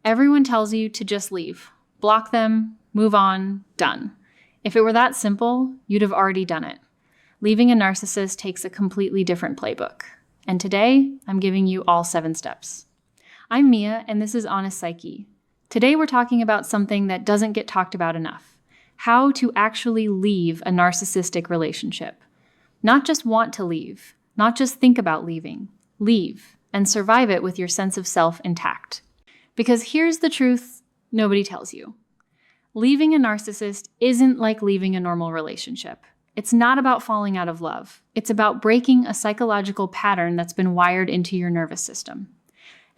Everyone tells you to just leave. Block them, move on, done. If it were that simple, you'd have already done it. Leaving a narcissist takes a completely different playbook. And today, I'm giving you all 7 steps. I'm Mia, and this is Honest Psyche. Today, we're talking about something that doesn't get talked about enough. How to actually leave a narcissistic relationship. Not just want to leave, not just think about leaving. Leave, and survive it with your sense of self intact. Because here's the truth nobody tells you. Leaving a narcissist isn't like leaving a normal relationship. It's not about falling out of love. It's about breaking a psychological pattern that's been wired into your nervous system.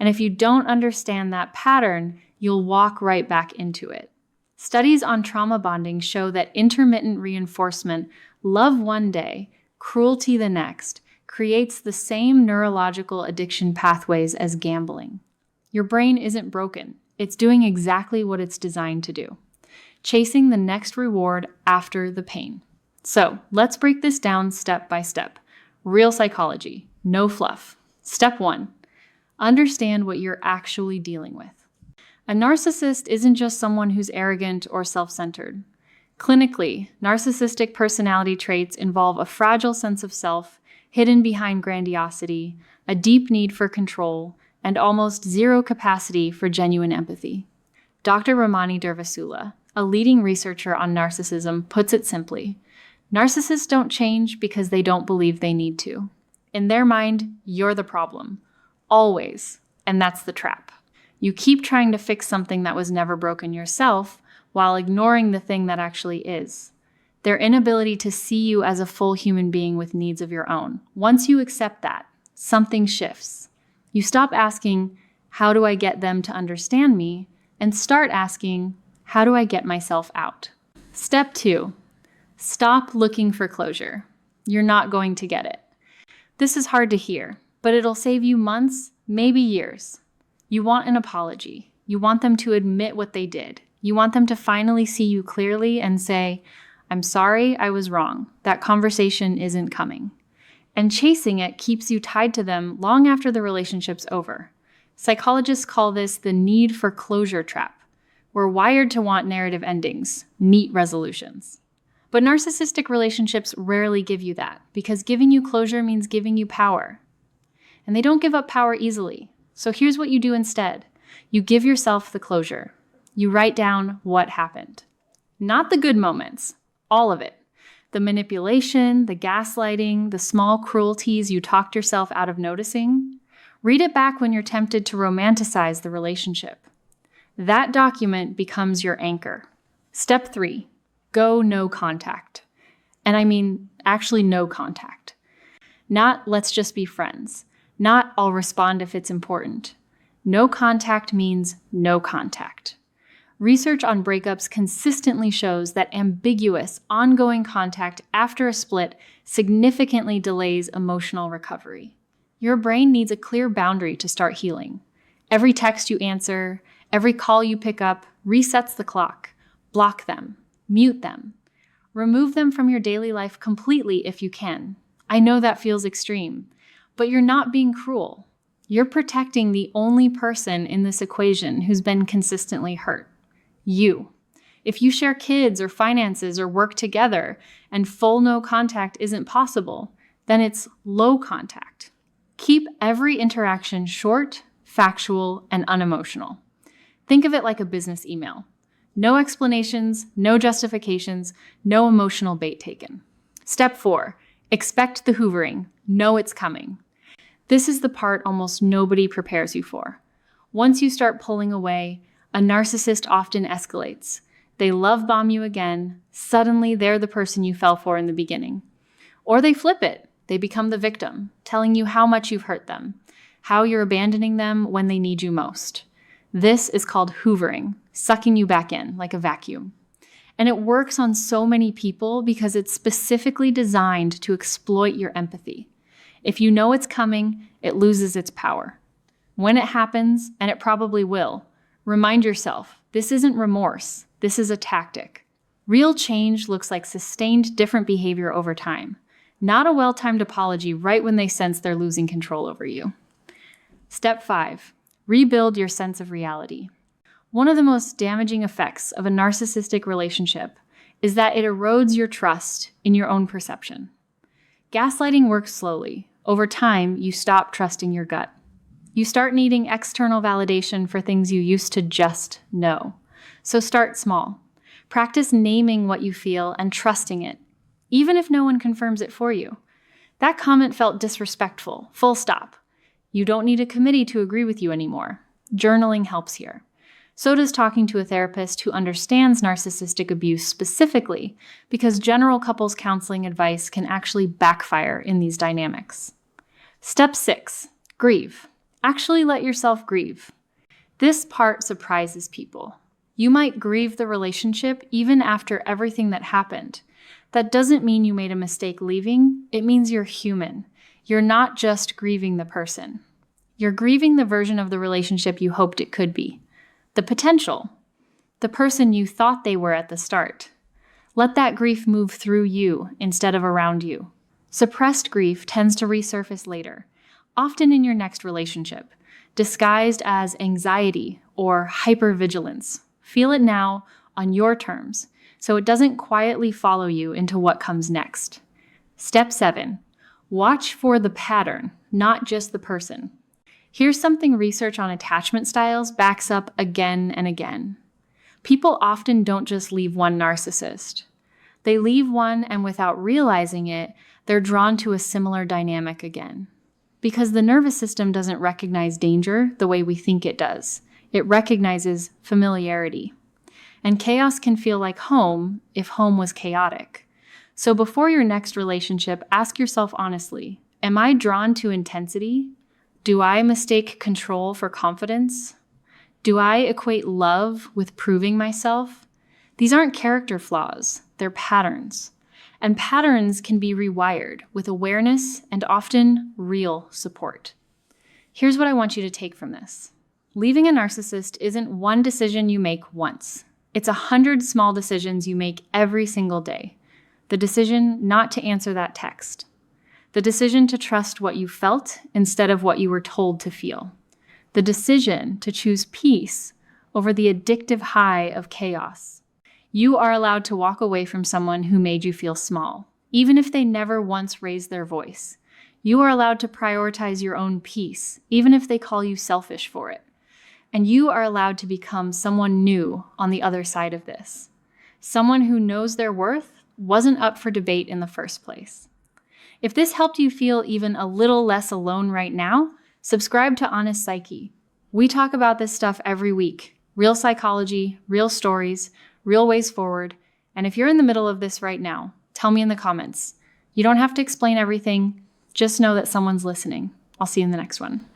And if you don't understand that pattern, you'll walk right back into it. Studies on trauma bonding show that intermittent reinforcement, love one day, cruelty the next, creates the same neurological addiction pathways as gambling. Your brain isn't broken. It's doing exactly what it's designed to do. Chasing the next reward after the pain. So let's break this down step by step. Real psychology, no fluff. Step 1, understand what you're actually dealing with. A narcissist isn't just someone who's arrogant or self-centered. Clinically, narcissistic personality traits involve a fragile sense of self, hidden behind grandiosity, a deep need for control, and almost zero capacity for genuine empathy. Dr. Ramani Durvasula, a leading researcher on narcissism, puts it simply: narcissists don't change because they don't believe they need to. In their mind, you're the problem. Always. And that's the trap. You keep trying to fix something that was never broken yourself while ignoring the thing that actually is. Their inability to see you as a full human being with needs of your own. Once you accept that, something shifts. You stop asking, how do I get them to understand me? And start asking, how do I get myself out? Step 2, stop looking for closure. You're not going to get it. This is hard to hear, but it'll save you months, maybe years. You want an apology. You want them to admit what they did. You want them to finally see you clearly and say, I'm sorry, I was wrong. That conversation isn't coming. And chasing it keeps you tied to them long after the relationship's over. Psychologists call this the need for closure trap. We're wired to want narrative endings, neat resolutions. But narcissistic relationships rarely give you that, because giving you closure means giving you power. And they don't give up power easily. So here's what you do instead. You give yourself the closure. You write down what happened. Not the good moments, all of it. The manipulation, the gaslighting, the small cruelties you talked yourself out of noticing. Read it back when you're tempted to romanticize the relationship. That document becomes your anchor. Step 3, go no contact. And I mean actually no contact. Not let's just be friends. Not I'll respond if it's important. No contact means no contact. Research on breakups consistently shows that ambiguous, ongoing contact after a split significantly delays emotional recovery. Your brain needs a clear boundary to start healing. Every text you answer, every call you pick up resets the clock. Block them, mute them. Remove them from your daily life completely if you can. I know that feels extreme, but you're not being cruel. You're protecting the only person in this equation who's been consistently hurt. You. If you share kids or finances or work together and full no contact isn't possible, then it's low contact. Keep every interaction short, factual, and unemotional. Think of it like a business email. No explanations, no justifications, no emotional bait taken. Step 4, expect the hoovering. Know it's coming. This is the part almost nobody prepares you for. Once you start pulling away, a narcissist often escalates. They love bomb you again. Suddenly, they're the person you fell for in the beginning. Or they flip it. They become the victim, telling you how much you've hurt them, how you're abandoning them when they need you most. This is called hoovering, sucking you back in like a vacuum. And it works on so many people because it's specifically designed to exploit your empathy. If you know it's coming, it loses its power. When it happens, and it probably will, remind yourself, this isn't remorse, this is a tactic. Real change looks like sustained different behavior over time, not a well-timed apology right when they sense they're losing control over you. Step 5, rebuild your sense of reality. One of the most damaging effects of a narcissistic relationship is that it erodes your trust in your own perception. Gaslighting works slowly. Over time, you stop trusting your gut. You start needing external validation for things you used to just know. So start small. Practice naming what you feel and trusting it, even if no one confirms it for you. That comment felt disrespectful, full stop. You don't need a committee to agree with you anymore. Journaling helps here. So does talking to a therapist who understands narcissistic abuse specifically, because general couples counseling advice can actually backfire in these dynamics. Step 6, grieve. Actually let yourself grieve. This part surprises people. You might grieve the relationship even after everything that happened. That doesn't mean you made a mistake leaving. It means you're human. You're not just grieving the person. You're grieving the version of the relationship you hoped it could be. The potential. The person you thought they were at the start. Let that grief move through you instead of around you. Suppressed grief tends to resurface later, often in your next relationship, disguised as anxiety or hypervigilance. Feel it now on your terms, so it doesn't quietly follow you into what comes next. Step 7, watch for the pattern, not just the person. Here's something research on attachment styles backs up again and again. People often don't just leave one narcissist. They leave one, and without realizing it, they're drawn to a similar dynamic again. Because the nervous system doesn't recognize danger the way we think it does. It recognizes familiarity. And chaos can feel like home if home was chaotic. So before your next relationship, ask yourself honestly, am I drawn to intensity? Do I mistake control for confidence? Do I equate love with proving myself? These aren't character flaws, they're patterns. And patterns can be rewired with awareness and often real support. Here's what I want you to take from this. Leaving a narcissist isn't one decision you make once. It's 100 small decisions you make every single day. The decision not to answer that text. The decision to trust what you felt instead of what you were told to feel. The decision to choose peace over the addictive high of chaos. You are allowed to walk away from someone who made you feel small, even if they never once raised their voice. You are allowed to prioritize your own peace, even if they call you selfish for it. And you are allowed to become someone new on the other side of this. Someone who knows their worth wasn't up for debate in the first place. If this helped you feel even a little less alone right now, subscribe to Honest Psyche. We talk about this stuff every week. Real psychology, real stories, real ways forward. And if you're in the middle of this right now, tell me in the comments. You don't have to explain everything. Just know that someone's listening. I'll see you in the next one.